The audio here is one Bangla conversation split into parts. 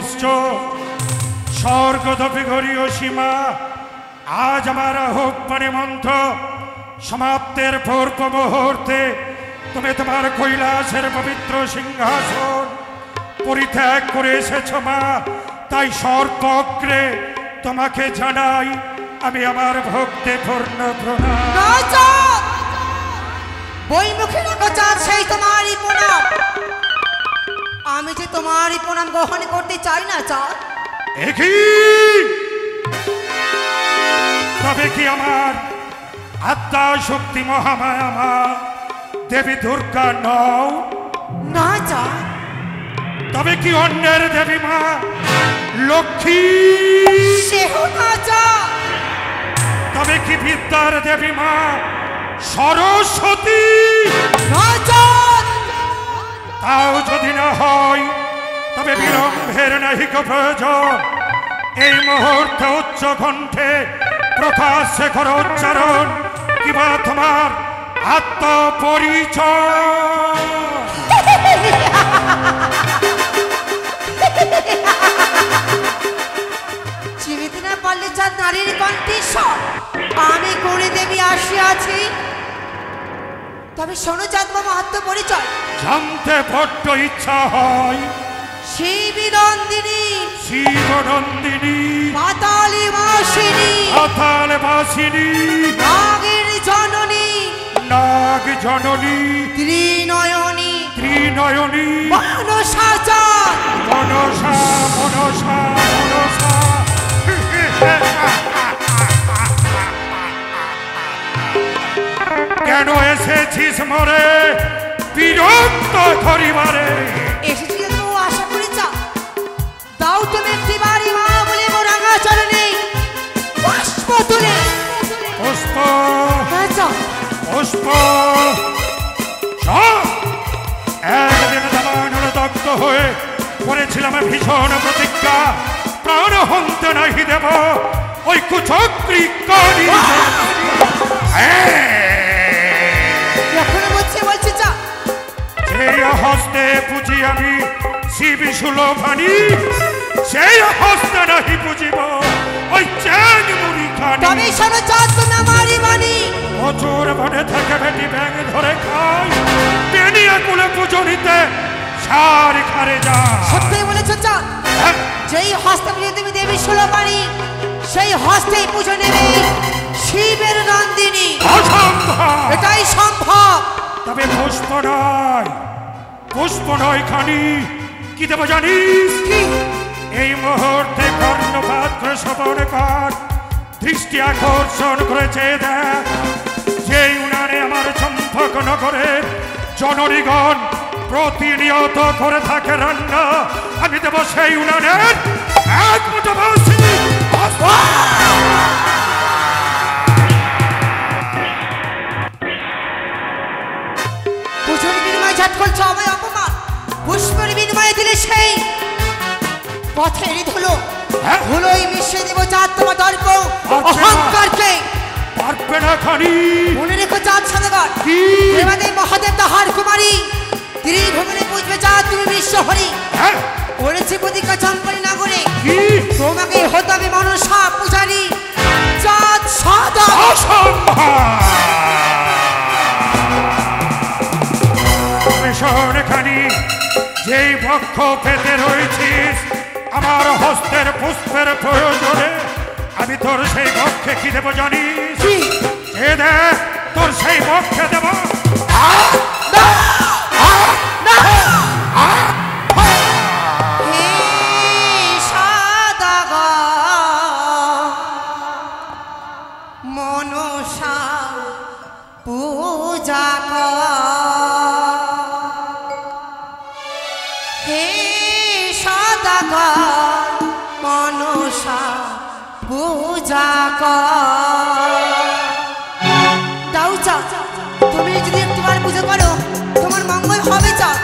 ভূমিষ্ঠ স্বর্গদপি ঘরীয় সীমা আজ আমার আহ্বানে মন্ত্র সমাপ্তের পূর্ব মুহূর্তে তুমি তোমার কৈলাসের পবিত্র সিংহাসন পরিত্যাগ করে এসেছ মা। তাই সর্বগ্রে তোমাকে জানাই আমি আমার ভক্তি পূর্ণ প্রণাম। বইমুখে রাখো চাঁদ, সেই তোমারই প্রণাম। আমি যে তোমারই প্রণাম গ্রহণ করতে চাই না চাঁদ। তবে কি আমার আত্মা শক্তি মহামায়া মা দেবী দুর্গা নও? না চাঁদ। তবে কি অন্যের দেবী মা লক্ষ্মী? সেও না চাঁদ। তবে কি বিদ্যার দেবী মা সরস্বতী? না চাঁদ। তাও যদি না হয় তবে বিলম্বের নাহিক প্রয়োজন। এই মুহূর্তে উচ্চ কণ্ঠে প্রকাশ্যে করো উচ্চারণ কিবা তোমার আত্মপরিচয়। চিনিতে না পারলে চাঁদ নারীর কণ্ঠেশ্বর আমি করে দেবী আসিয়াছি। তবে শোনো চাঁদ বাবা আত্মপরিচয় জানতে বড্ড ইচ্ছা হয়। শিবনন্দিনী, শিবনন্দিনী, পাতালি বাসিনী, পাতাল বাসিনী, নাগের জননী, নাগ জননী, ত্রিনয়নী, ত্রিনয়নী, মনসা চাঁদ, মনসা মনসা মনসা। কেন এসেছিস মরে বিরক্ত করিবারে? এসেছি তো আশা করি চাঁদ দাও তুমি একটি বাড়ি মা বলে মোরাঙা চরণে পুষ্প তুলে। পুষ্প পুষ্প একদিন দাবানল দগ্ধ হয়ে করেছিলাম ভীষণ প্রতিজ্ঞা, প্রাণ হন্তে নাহি দেব ওই কুচক্রী কালী। এখনো বলছি চাঁদ সেই হস্তে পুজি আমি শিব সুলভানি, সেই হস্তে নাহি পুজিব ওই চ্যাং মুড়ি খানি। তবে শোনো চাঁদ তুমি আমারই বাণী। প্রচুর বনে থেকে বেটি ব্যাং ধরে খাই, পেনিয়া কুলে পুজো নিতে সারি খারে যা। সত্যি বলেছো চাঁদ, যেই হস্তে পুজো তুমি দেবী সুলভানি সেই হস্তেই পুজো নেবে শিবের নন্দিনী। এটাই সম্ভব। তবে পুষ্প নয়, পুষ্প নয় খানি কি দেব জানিস? এই মুহূর্তে কর্ণপাত করে শ্রবণ কর, দৃষ্টি আকর্ষণ করেছে দেখ যে উনানে আমার চম্পক নগরের জননীগণ প্রতিনিয়ত করে থাকে রান্না। আমি দেব সেই উনানের এক মুঠো বাসি। পুজোর বিনিময়ে ঝাট করছো আমায় অপমান, পুষ্পের বিনিময়ে দিলে সেই পথের ধুলো ধুলোই মিশিয়ে দেবো চাঁদ তোমার তর্ক অহংকারকে। পারবে না খানি। মনে রেখো চাঁদ সদাগর, দেবাদেব মহাদেব তাহার কুমারী ত্রিভুবনে পুজবে চাঁদ তুমি বিশ্বহরি। করেছি প্রতিজ্ঞা চম্পরি নগরে তোমাকে হতে হবে মনসা পূজারী চাঁদ সদা। খানি যেই পক্ষ পেতে রয়েছিস আমার হস্তের পুষ্পের প্রয়োজনে, আমি তোর সেই পক্ষে কি দেব জানিস? এ দেখ তোর সেই পক্ষে দেব মনসা পূজা হে সদাগর মনসা পূজা দাও চাঁদ, তুমি যদি একটিবার পুজো করো তোমার মঙ্গল হবে চাঁদ।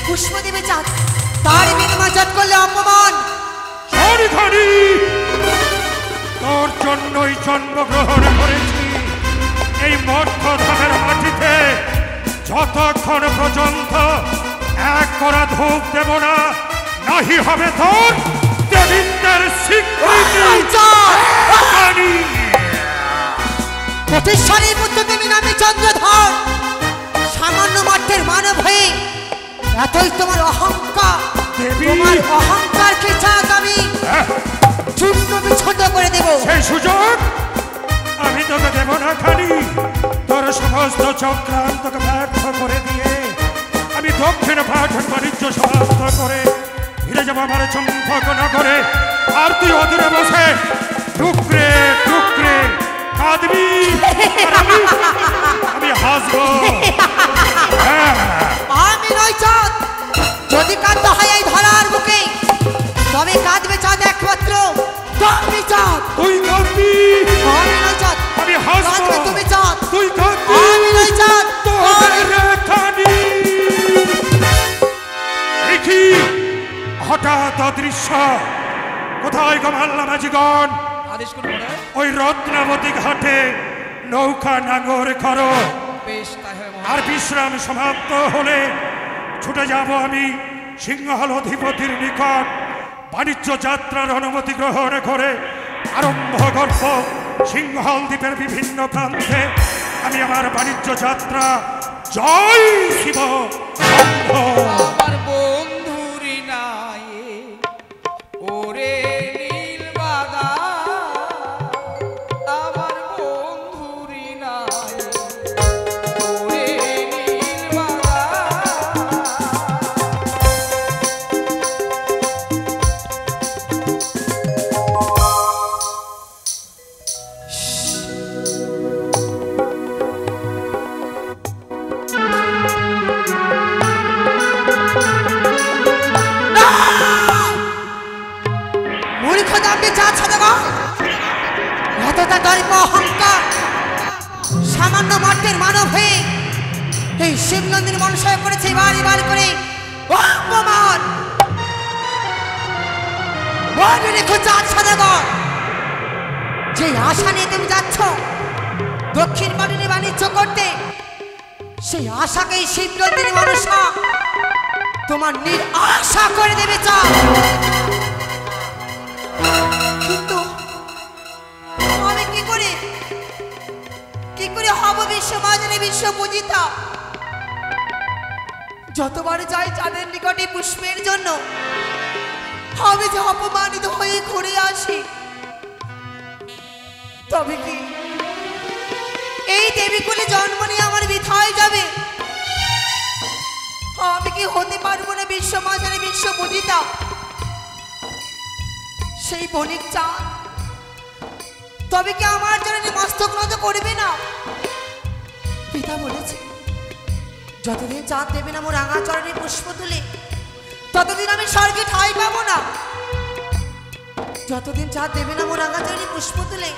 পুষ্প দেবে চাঁদ, তার বিনিময় চাঁদ করলে অপমান। সরিখানি তোর জন্যই জন্মগ্রহণ করেছি এই মর্তধামের মাটিতে। যতক্ষণ পর্যন্ত এক করা ধূপ দেব না, নাহি হবে তোর দেবিন্দের স্বীকৃতি। প্রতিষ্ঠানী পুত্র দেবী নামে চন্দ্রধর, সামান্য মাঠের মানব হয়ে এতই তোমার অহংকার। তোমার অহংকারকে চাঁদ আমি চূর্ণ বিচ্ছন্ন করে দেব। সেই সুযোগ আমি তোকে দেব না খালি। তোর সমস্ত চক্রান্তকে ব্যর্থ করে দিয়ে আমি দক্ষিণ পাঠন বাণিজ্য সমাপ্ত করে ফিরে যাবো আমার চম্পক নগরে। আর তুই অদূরে বসে টুকরে টুকরে কাঁদবি, আমি হাসবো। আমি নই চাঁদ, যদি কাঁদতে হয় এই ধরার বুকে, তবে কাঁদবে চাঁদ একমাত্র তুমি চাঁদ। তুই কাঁদবি, আমি নই চাঁদ, আমি হাসবো। তুমি চাঁদ, তুই কাঁদবি, আমি নই চাঁদ। দেখি হঠাৎ অদৃশ্য কোথায় গমাল্লা মাঝিগণ, ওই রত্নাবতী ঘাটে নৌকা নাঙর করো। আর বিশ্রাম সমাপ্ত হলে ছুটে যাব আমি সিংহল অধিপতির নিকট। বাণিজ্য যাত্রার অনুমতি গ্রহণ করে আরম্ভ করব সিংহল দ্বীপের বিভিন্ন প্রান্তে আমি আমার বাণিজ্য যাত্রা। জয় শিব শম্ভ। আমার বন্ধুরি নাই ওরে নীলবাদা, আমার বন্ধুরি নাই ওরে নীলবাদা। সামান্য মাঠের মানব হয়ে এই শিবনন্দিনী মনসায় করেছে এবার এবার করে অপমান। মনে রেখো চাঁদ সদাগর, যে আশা নিয়ে তুমি যাচ্ছ দক্ষিণ পাটনে বাণিজ্য করতে, সেই আশাকেই শিবনন্দিনী মনসা তোমার নিরাশা করে দেবে চাঁদ। কিন্তু আমি কি করে হব বিশ্ব মাঝারে বিশ্ব পূজিতা? যতবার যাই চাঁদের নিকটে পুষ্পের জন্য, আমি যে অপমানিত হয়ে ঘুরে আসি, তবে কি এই দেবীকুলে জন্ম নিয়ে আমার বৃথায় যাবে? আমি কি হতে পারবো না বিশ্ব মাঝারে বিশ্ব পূজিতা? সেই বণিক চাঁদ তবে কি আমার জন্য মস্তক নত করবে না? পিতা বলেছে যতদিন চাঁদ দেবে না মোর রাঙা চরণে পুষ্প তুলে, ততদিন আমি স্বর্গে ঠাঁই পাবো না। যতদিন চাঁদ দেবে না মোর রাঙা চরণে পুষ্প তুলে,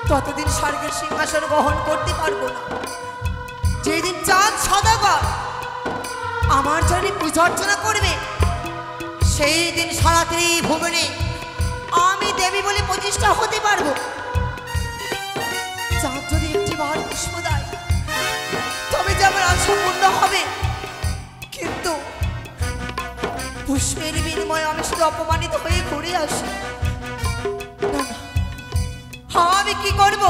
ততদিন স্বর্গের সিংহাসন গ্রহণ করতে পারবো না। যেদিন চাঁদ সদাগর আমার চরণে পূজা অর্চনা করবে, সেই দিন সারা ত্রিভুবনে আমি দেবী বলে প্রতিষ্ঠা হতে পারবো। চাঁদ যদি একটি বার পুষ্প দেয়, তবে যে আমার আশা পূর্ণ হবে। কিন্তু পুষ্পের বিনিময়ে আমি শুধু অপমানিত হয়ে ঘুরে আসি। আমি কি করব?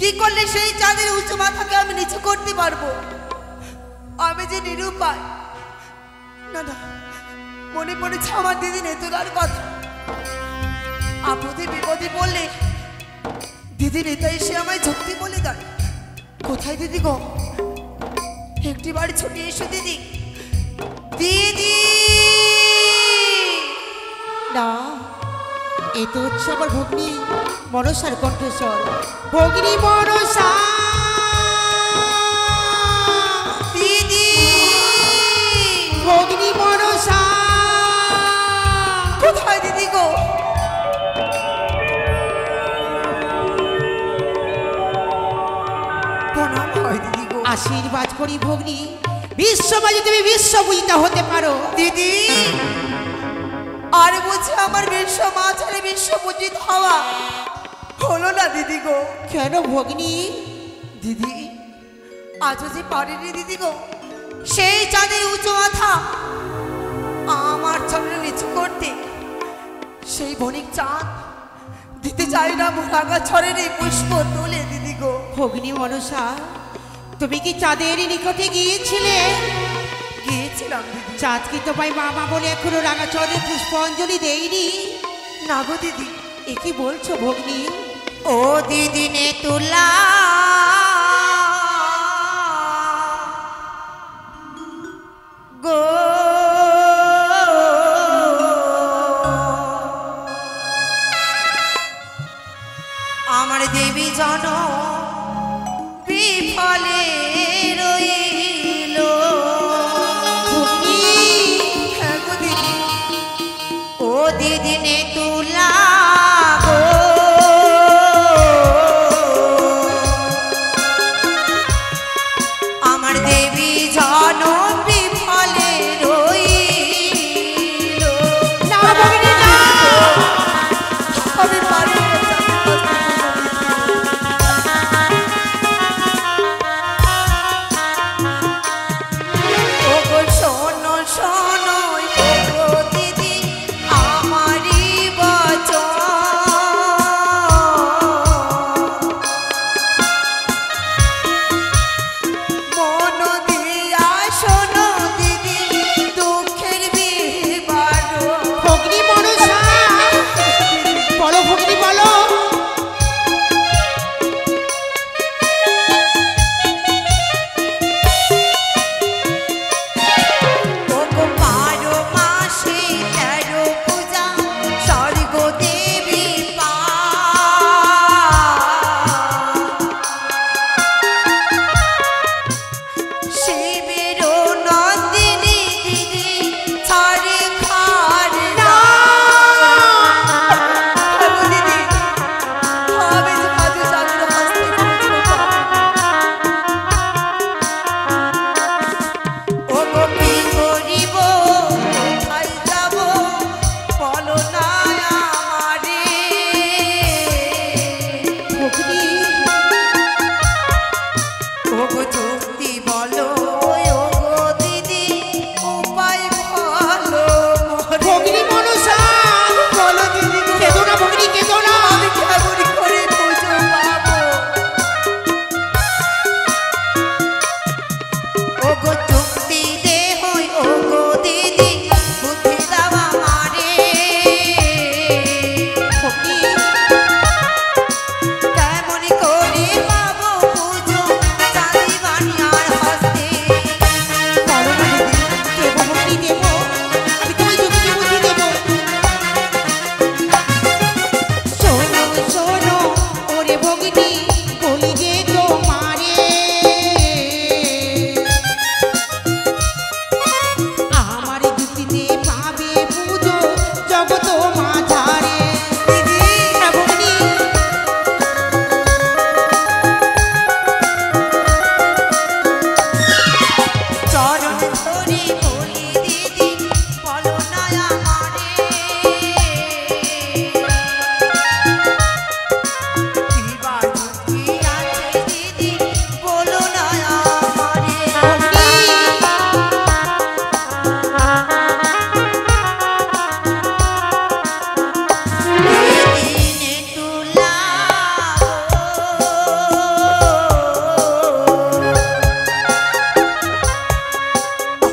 কি করলে সেই চাঁদের উঁচু মাথাকে আমি নিচু করতে পারবো? আমি যে নিরুপায়। না না, মনে পড়েছে আমার দিদি নেতুলার কথা। আপদে বিপদে বললে দিদি নেতা এসে আমায় যুক্তি বলে দেয়। কোথায় দিদি গো? একটি বাড়ি ছুটে এসো দিদি। দিদি না, এ তো হচ্ছে আমার ভগ্নী মনসার কণ্ঠস্বর। ভগ্নী মনসা, দিদি ভগ্নী মনসা, কোথায় দিদি গো? প্রণাম হয় দিদি গো। আশীর্বাদ করি ভগ্নী, বিশ্বমাঝে তুমি বিশ্ব পূজিতা হতে পারো। দিদি আর বুঝে আমার বিশ্ব মাঝারে বিশ্ব পূজিত হওয়া হলো না দিদি গো। কেন ভগ্নী? দিদি আজও যে পারেনি দিদি গো সেই চাঁদের উঁচু মাথা আমার চরণে নিচু করতে, সেই বণিক চাঁদ দিতে চাই না মোরাগা ছড়ের এই পুষ্প তোলে দিদি গো। ভগ্নী মনসা, তুমি কি চাঁদের নিকটে গিয়েছিলে? গিয়েছিলাম দিদি। চাঁদ কি তোমায় মামা বলে এখনো রাঙাচরে পুষ্পাঞ্জলি দেয়নি? না গো দিদি। এ কি বলছো ভগ্নী? ও দিদি নে তুলা গো, আমার দেবী জন বিফলে রইল। হ্যাঁ গো দিদি। ও দিদি নে তুলা গো, আমার দেবী জন বিফলে রইল। না ভগ্নী না, আমি পারি না। ওগো শোনো শোনো ওগো দিদি আমারই বচন, মন দিয়া শোনো দিদি দুঃখের বিবারণ। ভগ্নী মনসা, বলো ভগ্নী বলো। ওগো 12 মাসে 13 পূজা স্বর্গ দেবী পা, শিবেরও নন্দিনী দিদি ছাড়ে খার না। দিদি হবে যে মাঝে চাঁদের হস্তে পুজো। ওগো কি করিব কোথায় যাব বলো না আমারে। ভগ্নী ওগো যুক্তি বলো ওগো দিদি উপায় বলো মোরে। ভগ্নী মনসা, বলো দিদি গো, কেঁদো না ভগ্নী, কেঁদো না। আমি কেমন করে পুজো পাবো। ওগো যুক্তি দে হই ওগো দিদি বুদ্ধি দাও আমারে। ভগ্নী কেমন করে পাবো পুজো চাঁদি বানিয়ার হস্তে। বলো না দিদি, দেবো ভগ্নী দেবো, আমি তোমায় যুক্তি বুদ্ধি দেবো। শোনো শোনো ওরে ভগ্নী, বলি যে তোমারে, আমার যুক্তিতে পাবে পুজো জগত মাঝারে। দিদি হ্যাঁ ভগ্নী, চরণ ধরে বলি দিদি বলো না আমারে। কিবা যুক্তি আছে দিদি বলো না আমারে। দিনে তুলা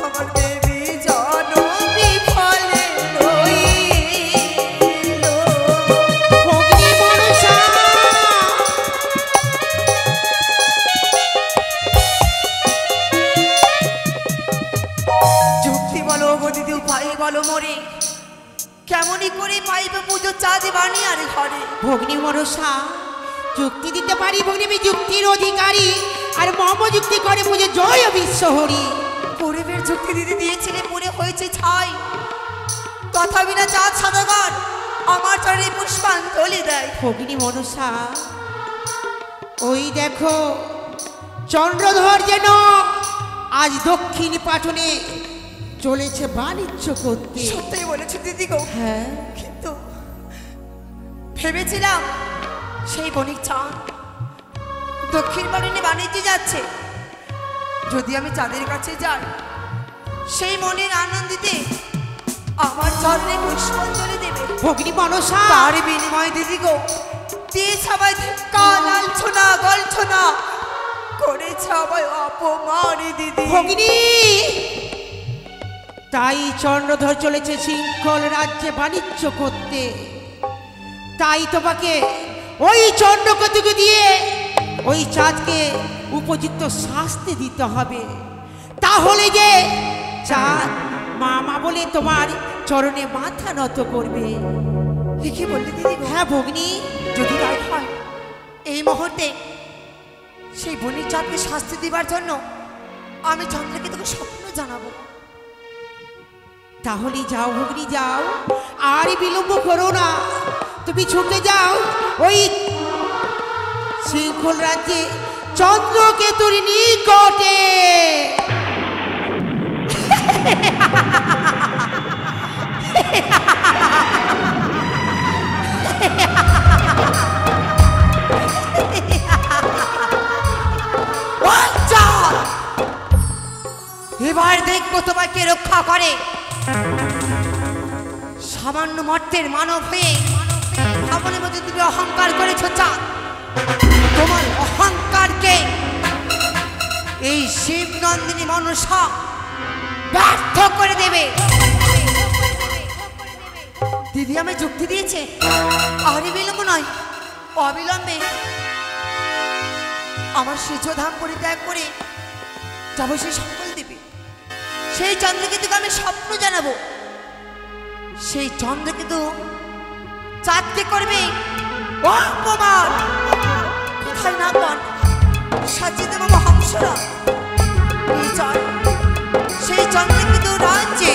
আমার দেবী জন বিফলে রইল। ভগ্নী মনসা, যুক্তি বলো গো দিদি উপায় বলো মোরে, কেমনই করে পাইবে পুজো চাঁদ বানিয়ার ঘরে। ভগ্নী মনসা, যুক্তি দিতে পারি ভগ্নী, আমি যুক্তির অধিকারী, আর মম যুক্তি করে পুজো জয় বিশ্ব হরি। পূর্বের যুক্তি দিদি দিয়েছিলে পুরে হয়েছে ছাই, কথা বিনা চাঁদ সাদাগর আমার চরণে পুষ্পাঞ্জলি দেয়। ভগিনী মনসা, ওই দেখো চন্দ্রধর যেন আজ দক্ষিণ পাটনে চলেছে বাণিজ্য করতে। সত্যি বলেছে দিদি গো। হ্যাঁ, কিন্তু ভেবেছিলাম সেই বণিক চাঁদ দক্ষিণ পাটনে বাণিজ্যে যাচ্ছে। যদি আমি চাঁদের কাছে যাই, সেই মনের আনন্দিতে আমার চরণে পুষ্পাঞ্জলি দেবে। ভগিনী মনসা, তার বিনিময় দিদি গো দিয়েছে আমায় ধিক্কা, লাঞ্ছনা, গল্ছনা করেছে আমায় অপমান দিদি। ভগিনী, তাই চন্দ্রধর চলেছে শৃঙ্খল রাজ্যে বাণিজ্য করতে। তাই তোমাকে ওই চন্দ্রকেতুকে দিয়ে ওই চাঁদকে উপযুক্ত শাস্তি দিতে হবে। তাহলে যে চাঁদ মামা বলে তোমার চরণে মাথা নত করবে। কি বললি দিদি? হ্যাঁ ভগ্নী, যদি তাই হয়, এই মুহূর্তে সেই বণিক চাঁদকে শাস্তি দিবার জন্য আমি চন্দ্রকে তোকে স্বপ্ন জানাবো। তাহলে যাও ভগ্নী, যাও, আর বিলম্ব করো না। তুমি ছুটে যাও ওই শৃঙ্খল রাজ্যে চন্দ্রকেতুর নিকটে। এবার দেখবো তোমাকে রক্ষা করে। সামান্য মর্তের মানব হয়ে ভাবনের মধ্যে তুমি অহংকার করেছ চাঁদ। তোমার অহংকারকে এই শিব নন্দিনী মনসা ব্যর্থ করে দেবে। দিদি আমি যুক্তি দিয়েছে, আর বিলম্ব নয়, অবিলম্বে আমার সেজধাম পরিত্যাগ করে যাবো সেই সকল দেবে। সেই চন্দ্রকেতুকে আমি স্বপ্ন জানাবো। সেই চন্দ্রকেতু চাঁদকে করবে অপমান। কোথায় না পান সাজিয়ে দেবো হংসরা। সেই চন্দ্রকেতু রাজ্যে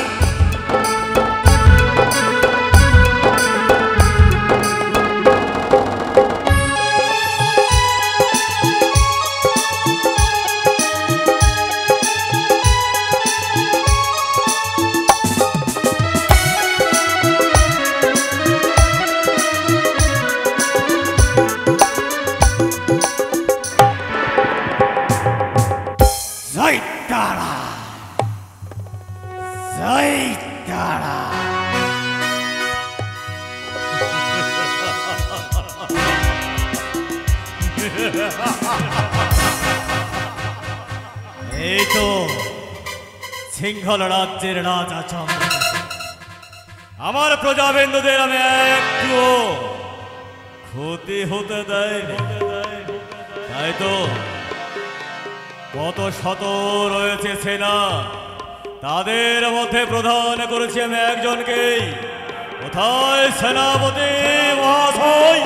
এই তো সিংহল রাজ্যের রাজা চন্দ্র। আমার প্রজাবিন্দুদের আমি একটুও ক্ষতি হতে দেয়নি। তাই তো কত শত রয়েছে সেনা, তাদের মধ্যে প্রধান করেছি আমি একজনকেই। কোথায় সেনাপতি মহাশয়?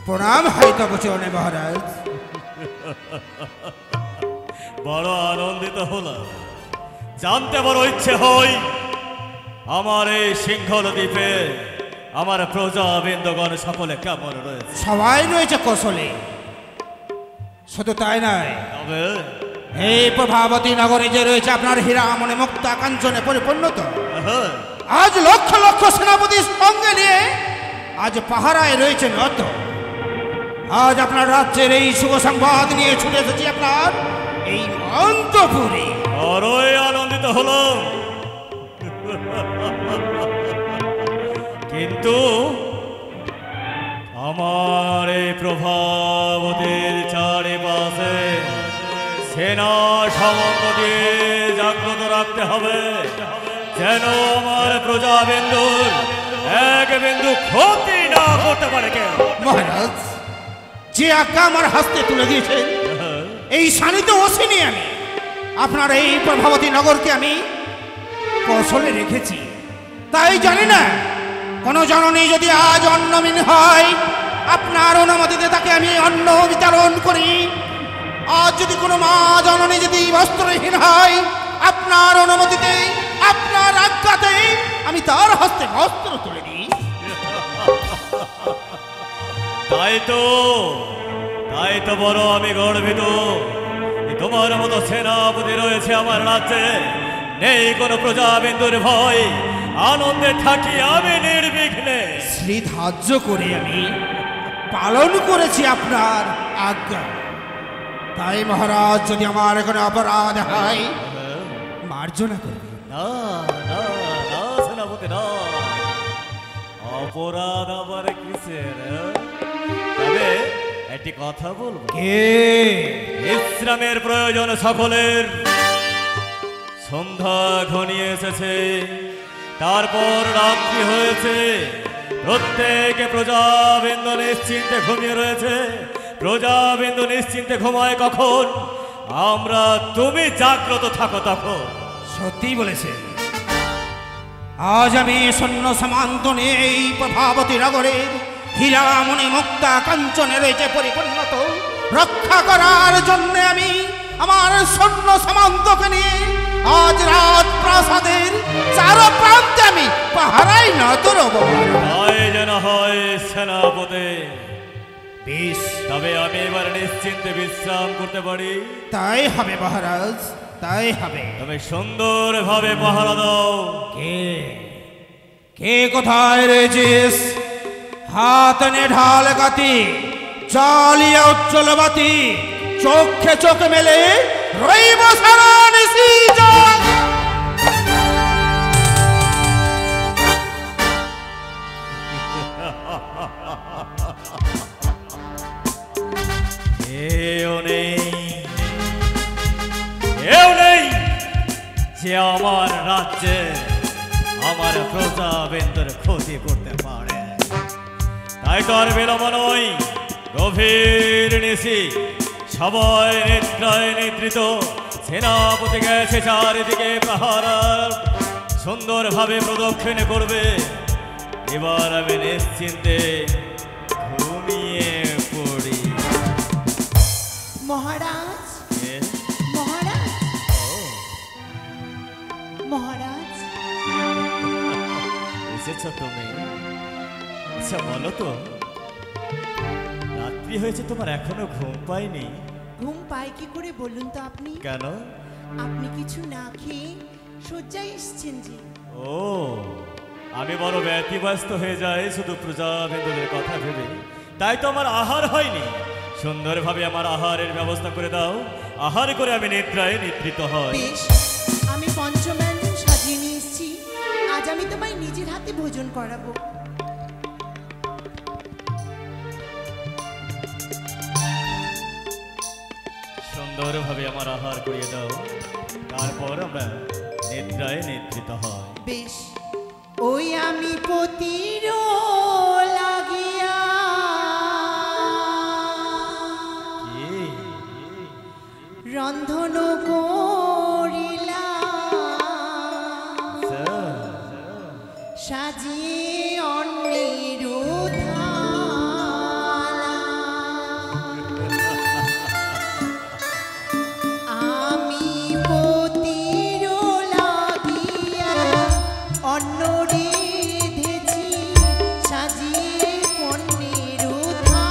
প্রণাম হাইতব চরণে মহারাজ। বড় আনন্দিত হলাম, জানতে বড় ইচ্ছে হই আমার এই সিংহল দ্বীপে আমার প্রজাবৃন্দগণ সকলে কেমন রয়েছে। সবাই রয়েছে কৌশলে। শুধু তাই নয়, তবে এই প্রভাবতী নগরে যে রয়েছে আপনার হীরা মনে মুক্তা কাঞ্চনে পরিপূর্ণত। আজ লক্ষ লক্ষ সেনাপতির সঙ্গে নিয়ে আজ পাহারায় রয়েছে নত। আজ আপনার রাজ্যের এই শুভ সংবাদ নিয়ে ছুটে এসেছি আপনার এই অন্তপুরে। বড়ই আনন্দিত হলাম, কিন্তু আমার এই প্রভাবতীর চারিপাশে সেনা সামন্ত দিয়ে জাগ্রত রাখতে হবে, যেন আমার প্রজাবিন্দুর এক বিন্দু ক্ষতি না করতে পারে কেউ। মহারাজ, যে আজ্ঞা আমার হাতে তুলে দিয়েছেন, এই শানিত অসিনি আমি আপনার এই প্রভাবতী নগরকে আমি কৌশলে রেখেছি। তাই জানি না কোনো জননী যদি আজ অন্নহীন হয়, আপনার অনুমতিতে তাকে আমি অন্ন বিতরণ করি। আজ যদি কোনো মা জননী যদি বস্ত্রহীন হয়, আপনার অনুমতিতে আপনার আজ্ঞাতে আমি তার হস্তে বস্ত্র তুলে দিই। তাই তো বড় আমি গর্বিত। তোমার মতো সেনাপতি রয়েছে আমার রাজ্যে, নেই কোনো প্রজাবিন্দুর ভয়, আনন্দে থাকি আমি নির্বিঘ্নে। শ্রী ধার্য করে আমি পালন করেছি আপনার আজ্ঞা। তাই মহারাজ যদি আমার কোনো অপরাধ হয় মার্জনা করবে। না না না সেনাপতি না, অপরাধ আবার কিসের? তবে একটি কথা বলবো, বিশ্রামের প্রয়োজন সকলের। সন্ধ্যা ঘনিয়ে এসেছে, তারপর রাত্রি হয়েছে, প্রত্যেকে প্রজাবিন্দু নিশ্চিন্তে ঘুমিয়ে রয়েছে। প্রজাবিন্দু নিশ্চিন্তে ঘুমায় কখন? আমরা তুমি জাগ্রত থাকো তখন। সত্যি বলেছে। আজ আমি সৈন্য সামান্ত নিয়ে এই প্রভাবতী নগরের হীরামণি মুক্তা কাঞ্চনে রয়েছে পরিপূর্ণত রক্ষা করার জন্য আমি আমার সৈন্য সামান্তকে নিয়ে আজ রাত প্রাসাদের চার প্রান্তে আমি পাহারাই নজর হয় যেন হয় সেনাপতি। বেশ, তবে আমি এবার নিশ্চিন্তে বিশ্রাম করতে পারি। তাই হবে মহারাজ, তাই হবে। তবে সুন্দরভাবে পাহারা দাও। কে কোথায় রয়েছিস? হাত নে ঢাল গাতি, জ্বালিয়া উজ্জ্বল বাতি, চোখে চোখ মেলে রইব সারা নিশি জাগ। কেউ নেই যে আমার রাজ্যে আমার প্রজাবিন্দুর ক্ষতি করতে পারে। তাই তো আর বিলম্ব নয়, গভীর নিশি সবাই নিদ্রায় নিদ্রিত। সেনাপতি গেছে চারিদিকে পাহারা সুন্দরভাবে প্রদক্ষিণ করবে। এবার আমি নিশ্চিন্তে ঘুমিয়ে পড়ি। মহারাজ, মহারাজ, মহারাজ, এসেছো তুমি? আচ্ছা বলো তো, রাত্রি হয়েছে তোমার এখনো ঘুম পায়নি? ঘুম পায় কি করে বলুন তো আপনি? কেন? আপনি কিছু না খেয়ে শয্যায় এসছেন যে। ও, আমি বড় ব্যতিব্যস্ত হয়ে যাই শুধু প্রজাবিন্দুদের কথা ভেবে, তাই তো আমার আহার হয়নি। সুন্দরভাবে আমার আহারের ব্যবস্থা করে দাও, আহার করে আমি নিদ্রায় নিদ্রিত হই। বেশ, আমি পঞ্চব্যঞ্জন সাজিয়ে নিয়ে এসেছি। আজ আমি তোমায় নিজের হাতে ভোজন করাবো। সুন্দরভাবে আমার আহার করিয়ে দাও, তারপর আমরা নিদ্রায় নিদ্রিত হই। বেশ, ওই আমি পতির লাগিয়া রন্ধন করিলাম, সাজিয়ে অন্যের থালা। আমি পতির লাগিয়া অন্ন রেঁধেছি, সাজিয়ে অন্যের থালা।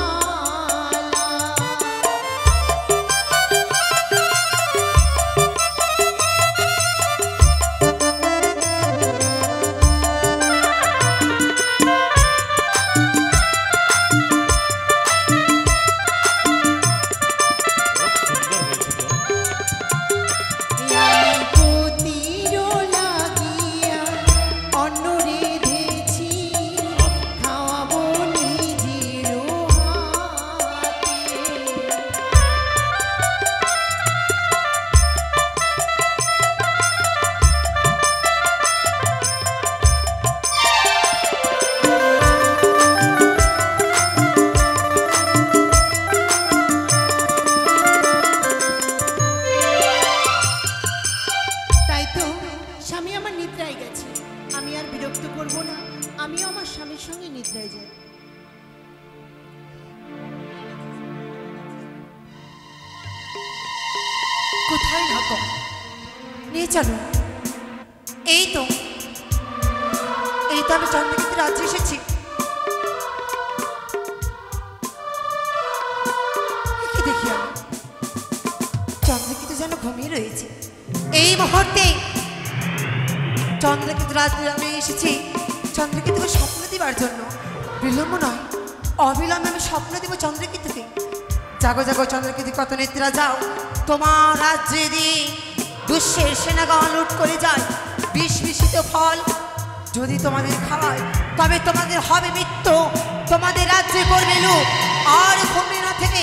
কোথায় না গো, নিয়ে চলো। এই তো আমি চন্দ্রকেতু রাজ্যে এসেছি। যেন ঘুমিয়ে রয়েছে। এই মুহূর্তে চন্দ্রকেতু রাজগ্রামে এসেছি চন্দ্রকেতুকে স্বপ্ন দিবার জন্য। বিলম্ব নয়, অবিলম্বে আমি স্বপ্ন দেব চন্দ্রকেতুকে। জাগো জাগো চন্দ্রকেতু কত নেত্রীরা যাও, তোমার রাজ্যে দিয়ে দুষ্যের সেনাগণ লুট করে যায় বিষ বিষিত ফল যদি তোমাদের খাওয়ায় তবে তোমাদের হবে মৃত্যু, তোমাদের রাজ্যে করবে লুট। আর ঘুমিয়ে না থেকে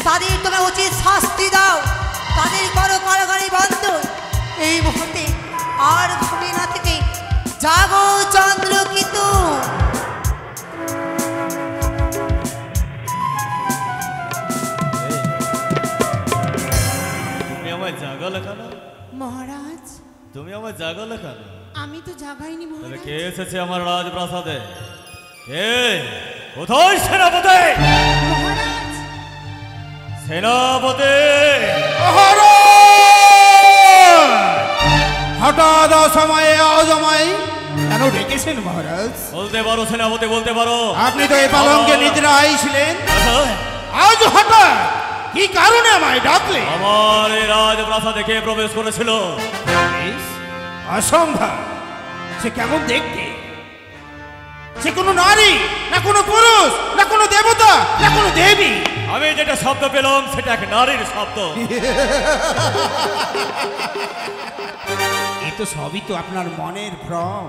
তাদের তোমরা উচিত শাস্তি দাও, তাদের করো কারাগারে বন্ধ। এই মুহূর্তে আর ঘুমিয়ে না থেকে জাগো চন্দ্রকেতু। তুমি আমায় জাগালে কেন মহারাজ? তুমি আমায় জাগালে কেন? আমি তো জাগাইনি তবে মহারাজ। কে এসেছে আমার রাজপ্রাসাদে? কে? কোথায় সেনাপতি? মহারাজ সেনাপতি! হঠাৎ অসময়ে অজমায় কেন ডেকেছেন মহারাজ? বলতে পারো সেনাপতি, বলতে পারো। আপনি তো এই পালঙ্কে নিদ্রায় ছিলেন, আজ হঠাৎ কি কারণে আমায় ডাকলে? আমার এই রাজপ্রাসাদে কে প্রবেশ করেছিল? অসম্ভব। সে কেমন দেখতে? সে কোনো নারী না কোনো পুরুষ না কোনো দেবতা না কোনো দেবী? আমি যেটা শব্দ পেলাম সেটা এক নারীর শব্দ। এ তো সবই তো আপনার মনের ভ্রম।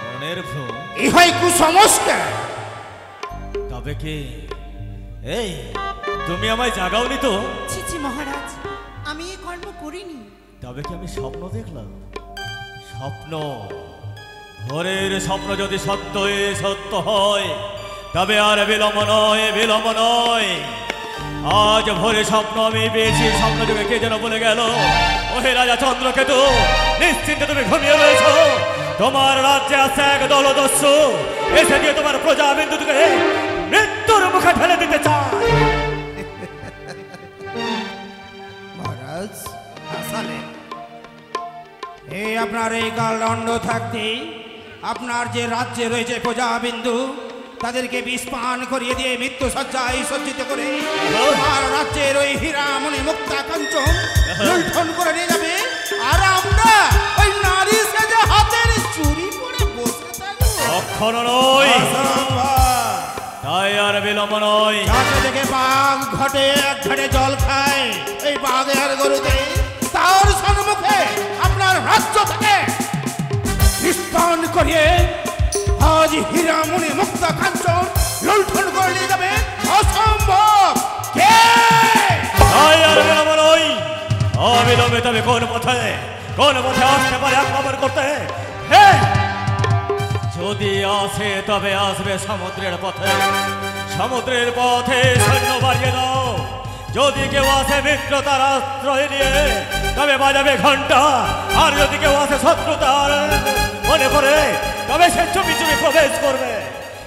মনের ভ্রম? এ হয় কুসংস্কার। তবে কি এই তুমি আমায় জাগাওনি তো? ছি ছি মহারাজ, আমি এ কর্ম করিনি। তবে কি আমি স্বপ্ন দেখলাম? স্বপ্ন, ভোরের স্বপ্ন যদি সত্যই সত্য হয় তবে আর বিলম্ব নয়, বিলম্ব নয়। আজ ভোরে স্বপ্ন আমি পেয়েছি, স্বপ্ন যুগে কে যেন বলে গেল, ওহে রাজা চন্দ্রকেতু, নিশ্চিন্তে তুমি ঘুমিয়ে রয়েছ। তোমার রাজ্যে আছে এক দলদস্যু, এসে দিয়ে তোমার প্রজা বিন্দুকে মৃত্যুর মুখে ঠেলে দিতে চায়। মহারাজ হাসালেন। এই আপনার এই গালদণ্ড থাকতে আপনার যে রাজ্যে রয়েছে প্রজাবিন্দু তাদেরকে বিষ পান করিয়ে দিয়ে মৃত্যু সজ্জায় সজ্জিত করে আর রাজ্যের ওই হীরামণি মুক্তা কাঞ্চন লুণ্ঠন করে নিয়ে যাবে, আর আমরা ওই নারী সেজে হাতের চুরি পরে বসে থাকবো। কখনো নয়, তাই আর বিলম্ব নয়। যাতে দেখে বাঘ ঘটে এক ঘাটে জল খায়, এই বাঘের গরুতে তার সম্মুখে আপনার রাজ্য থেকে নিষ্পান করিয়ে আজ হীরামণি মুক্তা কাঞ্চন লুণ্ঠন করে নিয়ে যাবে, অসম্ভব। কে? তাই আর বিলম্ব নয়, অবিলম্বে তবে কোন পথে আসতে পারে আক্রমণ করতে? হ্যাঁ, যদি আসে তবে আসবে সমুদ্রের পথে। সমুদ্রের পথে সৈন্য বাড়িয়ে দাও। যদি কেউ আসে মিত্রতার আশ্রয় নিয়ে তবে বাজাবে ঘন্টা, আর যদি কেউ আসে শত্রুতার মনে করে তবে সে চুপি চুপি প্রবেশ করবে।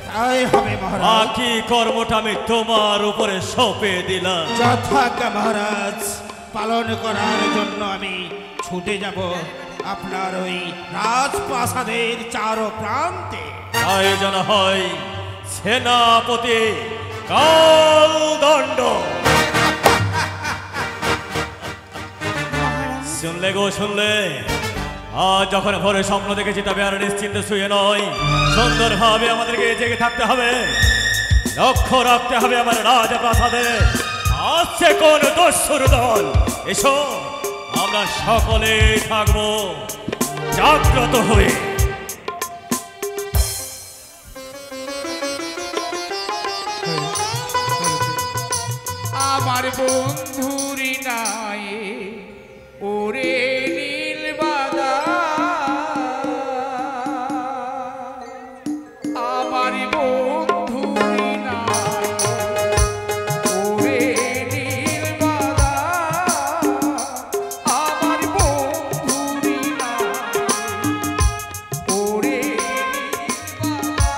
তাই হবে মহারাজ। বাকি কর্মটা আমি তোমার উপরে সঁপে দিলাম। যথাজ্ঞা মহারাজ, পালন করার জন্য আমি ছুটে যাব আপনার ওই রাজপ্রাসাদের চারো প্রান্তে। তাই যেন হয় সেনাপতি কালদণ্ড। শুনলে গো, শুনলে? আজ যখন ভোরে স্বপ্ন দেখেছি তবে আর নিশ্চিন্তে শুয়ে নয়, সুন্দরভাবে আমাদেরকে জেগে থাকতে হবে, লক্ষ্য রাখতে হবে আমার রাজপ্রাসাদে আসছে কোন দস্যুর দল। এসো, আমরা সকলে থাকবো জাগ্রত হয়ে। আমার বন্ধুরি নাই ওরে নীলবাদা, আমার বন্ধুরি নাই ওরে নীলবাদা, আমার বন্ধুরি নাই ওরে নীলবাদা।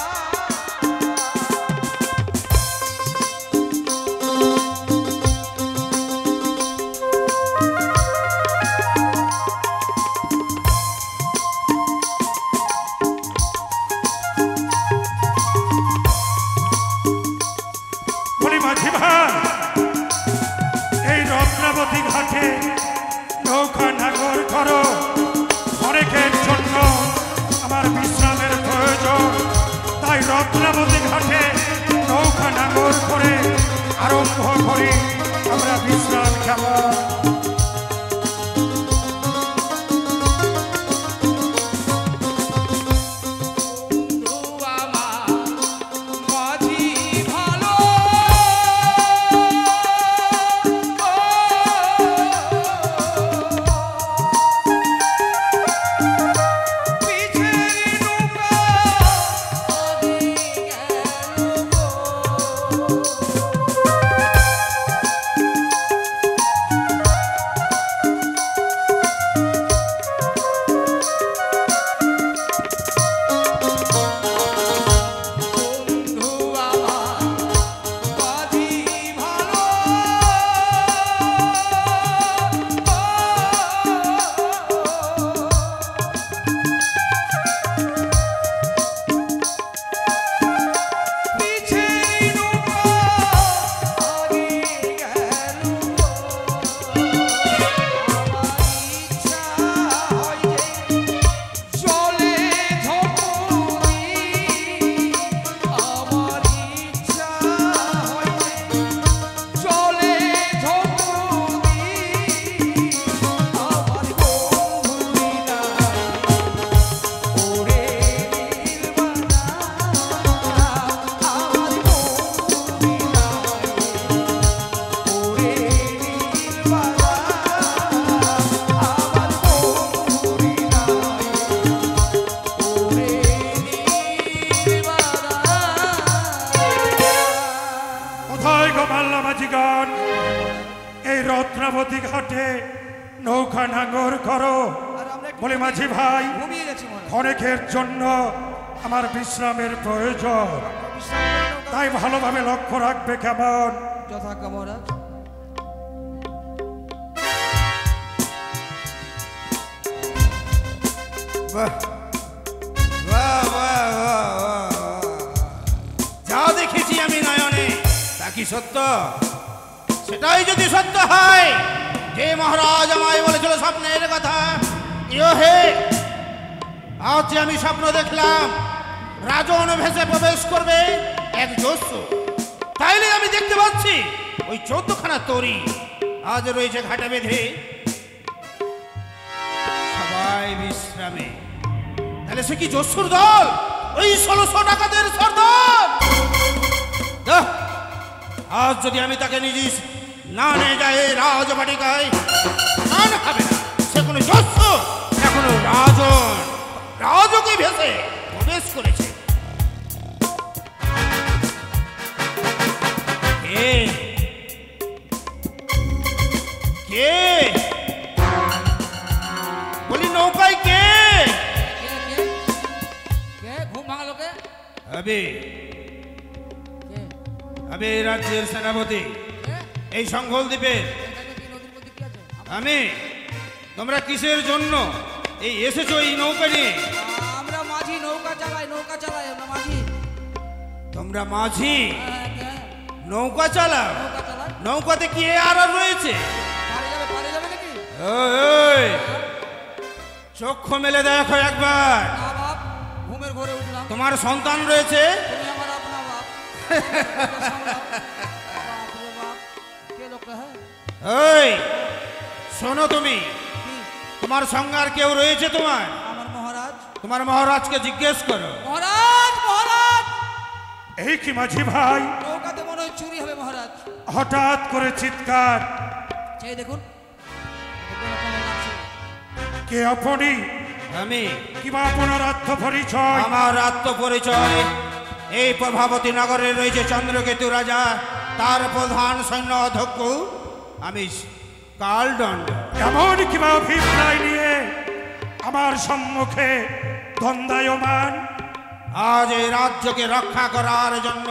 পরে আমরা বিশ্রাম খাবো। এই রত্নাবতী ঘাটে নৌকা নাঙ্গর করো বলে মাঝি ভাই, অনেকের জন্য আমার বিশ্রামের প্রয়োজন, তাই ভালোভাবে লক্ষ্য রাখবে। কেমন? যথাজ্ঞা মহারাজ। যা দেখেছি আমি নয়নে তা কি সত্য? সেটাই যদি সত্য হয়, যে মহারাজ আমায় বলেছিল স্বপ্নের কথা, হে আজ আমি স্বপ্ন দেখলাম রাজন ভেসে প্রবেশ করবে এক জস্য, তাইলে আমি দেখতে পাচ্ছি ওই 14খানা তরি আজ রয়েছে ঘাটে বেঁধে, সবাই বিশ্রামে। তাহলে সে কি জস্যুর দল? ওই 1600 টাকাদের সর্দার। আজ যদি আমি তাকে নিজিস না নিয়ে যাই রাজবাটিকায়, স্নান হবে না। সে কোনো জস্য না কোনো রাজন, রাজকে ভেসে প্রবেশ করেছে। কে কে বলি নৌকায় কে? ঘুম ভাঙালো কে? আমি রাজ্যের সেনাপতি, এই সংঘল দ্বীপে আমি। তোমরা কিসের জন্য এই এসেছো এই নৌকা নিয়ে? আমরা মাঝি, নৌকা চালাই আমরা মাঝি। তোমরা মাঝি নৌকা চালাও? নৌকাতে কি আর রয়েছে? চক্ষু মেলে দেখো একবার। ঘুমের ঘরে উঠলাম। তোমার সন্তান রয়েছে? ওই শোনো, তুমি তোমার সঙ্গে আর কেউ রয়েছে তোমার? আমার মহারাজ। তোমার মহারাজকে জিজ্ঞেস করো। মহারাজ, মহারাজ! এই কি মাঝি ভাই? নৌকাতে মনে হয় চুরি হবে মহারাজ। হঠাৎ করে চিৎকার, এই দেখুন। কে আপনি? আমি। কিবা আপনার আত্মপরিচয়? আমার আত্মপরিচয়, এই প্রভাবতী নগরে রয়েছে চন্দ্রকেতু রাজা, তার প্রধান সৈন্য অধ্যক্ষ আমি কালদণ্ড। এমন কিবা অভিপ্রায় নিয়ে আমার সম্মুখে দ্বন্দ্বায়মান? আজ এই রাজ্যকে রক্ষা করার জন্য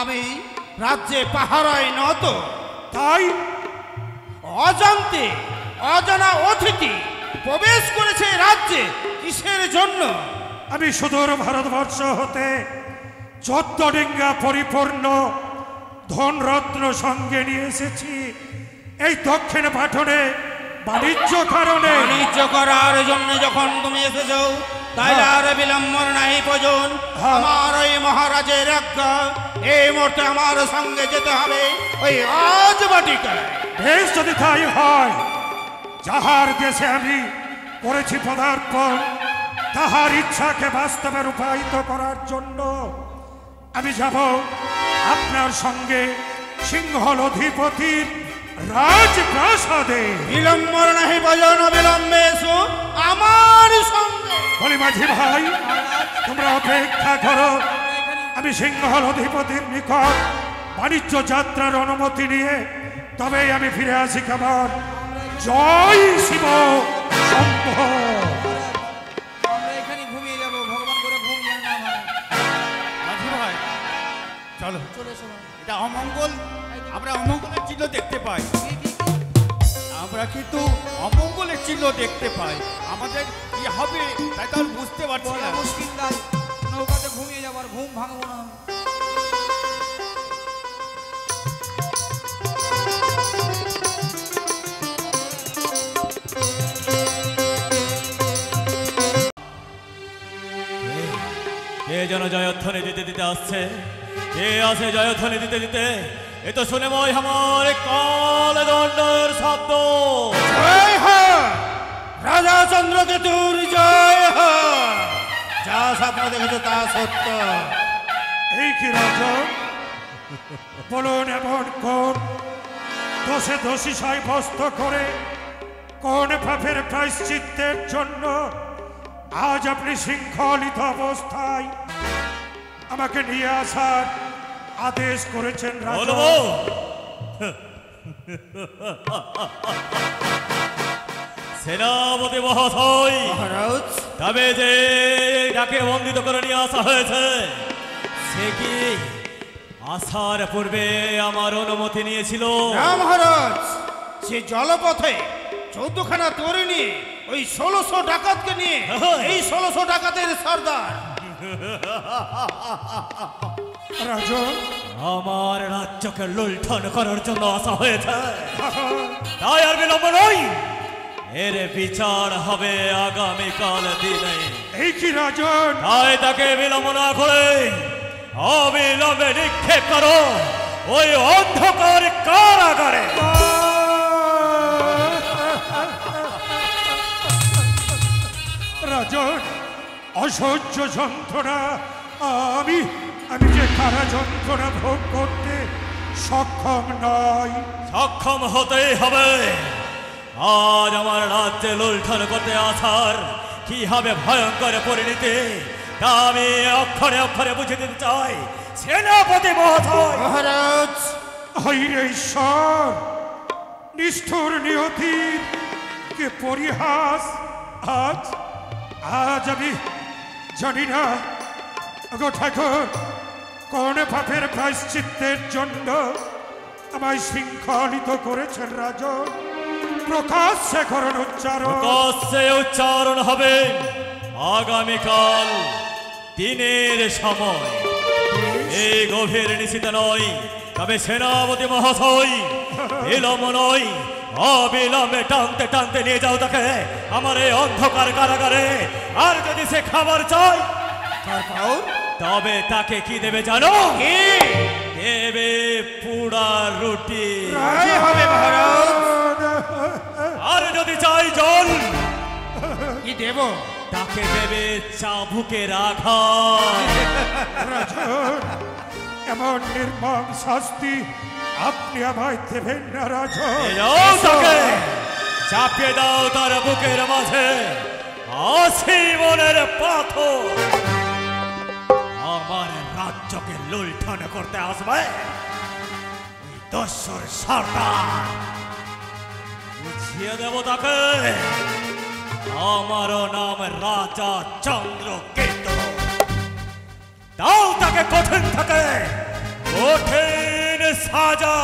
আমি রাজ্যে পাহারায় নত, তাই অজান্তে অজানা অতিথি প্রবেশ করেছে রাজ্যে। কিসের জন্য? আমি সুদূর ভারতবর্ষ হতে 14 ডিঙ্গা পরিপূর্ণ ধনরত্ন সঙ্গে নিয়ে এসেছি এই দক্ষিণ পাটনে বাণিজ্য কারণে। বাণিজ্য করার জন্য যখন তুমি এসেছো, তাই আর বিলম্বন নাই প্রয়োজন। আমার ওই মহারাজের আজ্ঞা এই মুহূর্তে আমার সঙ্গে যেতে হবে ওই রাজবাটিকায়। বেশ, যদি তাই হয়, যাহার দেশে আমি করেছি পদার্পণ, তাহার ইচ্ছাকে বাস্তবে রূপায়িত করার জন্য আমি যাব আপনার সঙ্গে সিংহল অধিপতির রাজপ্রাসাদে। বিলম্ব নাহি ভজন, বিলম্বে এসো আমার সঙ্গে। বলি মাঝি ভাই, তোমরা অপেক্ষা করো, আমি সিংহল অধিপতির নিকট বাণিজ্য যাত্রার অনুমতি নিয়ে তবেই আমি ফিরে আসি। কেমন? জয় শিব শম্ভো। আমরা এখানে ঘুমিয়ে যাবো, ভগবান করে ঘুম যেন না হয়। মাঝি ভাই চলো, চলে এসো ভাই। এটা অমঙ্গল, আমরা অমঙ্গলের চিহ্ন দেখতে পাই। আমরা কিন্তু অমঙ্গলের চিহ্ন দেখতে পাই। আমাদের কি হবে তাই তো আর বুঝতে পারছি না। মুশকিল নাই, নৌকাতে ঘুমিয়ে যাবো, আর ঘুম ভাঙবো না। কে যেন জয়ধ্বনি দিতে দিতে আসছে? কে আছে জয়ধ্বনি দিতে দিতে? এ তো শুনে মই আমার কাল দণ্ডের শব্দ। জয় হয় রাজা চন্দ্রকেতুর, জয় হয়। যা স্বপ্ন দেখেছো তা সত্য। এই কি রাজন, বলুন এমন কোন দোষে দোষী সাব্যস্ত করে, কোন পাপের প্রায়শ্চিত্তের জন্য আজ আপনি শৃঙ্খলিত অবস্থায় আমাকে নিয়ে আসার আদেশ করেছেন রাজন? সেনাপতি মহাশয়, মহারাজ, তবে যে যাকে বন্দিত করে নিয়ে আসা হয়েছে সে কি আসার পূর্বে আমার অনুমতি নিয়েছিল? না মহারাজ, সে জলপথে 14খানা তরি নিয়ে ওই 1600 ডাকাতকে নিয়ে, এই 1600 ডাকাতের সর্দার। রাজন, আমার রাজ্যকে লুণ্ঠন করার জন্য আসা হয়েছে, তাই আর বিলম্ব নয়, এর বিচার হবে আগামীকাল দিনে। এই কি রাজন, তাই তাকে বিলম্ব না করে অবিলম্বে নিক্ষেপ করো ওই অন্ধকার কারাগারে। রাজন, অসহ্য যন্ত্রণা, আমি আমি যে কারা যন্ত্রণা ভোগ করতে সক্ষম নয়। সক্ষম হতেই হবে। আজ আমার রাজ্যে লুণ্ঠন করতে আসার কি হবে ভয়ঙ্কর পরিণতি, তা আমি অক্ষরে অক্ষরে বুঝে দিতে চাই সেনাপতি মহাশয়। মহারাজ, হায়রে ঈশ্বর, নিষ্ঠুর নিয়তির কে পরিহাস! আজ আজ আমি জানি না গো ঠাকুর, কোন পাপের প্রায়শ্চিত্তের জন্য আমায় শৃঙ্খলিত করেছেন রাজন? প্রকাশ্যে করুন উচ্চারণ। প্রকাশ্যে উচ্চারণ হবে আগামীকাল দিনের সময়। এই গভীর নিশিতে নয়, তবে সেনাপতি মহাশয় বিলম্ব নয়, অবিলম্বে টানতে টানতে নিয়ে যাও তাকে আমার এই অন্ধকার কারাগারে। আর যদি সে খাবার চায় তবে তাকে কি দেবে জানো? দেবে পুরা রুটি। হবে মহারাজ। আর যদি চাই জল, কি দেব? তাকে দেবে চাবুকের আঘাত। রাজন, এমন নির্মম শাস্তি আপনি আমায় দেবেন না রাজন। যাও তাকে চাপিয়ে দাও তার বুকের মাঝে 80 মনের পাথর। আমার রাজ্যকে লুণ্ঠন করতে আসবে ওই দস্যুর সর্দার, বুঝিয়ে দেব তাকে আমারও নাম রাজা চন্দ্রকেতু। দাও তাকে কঠিন থাকে কঠিন সাজা।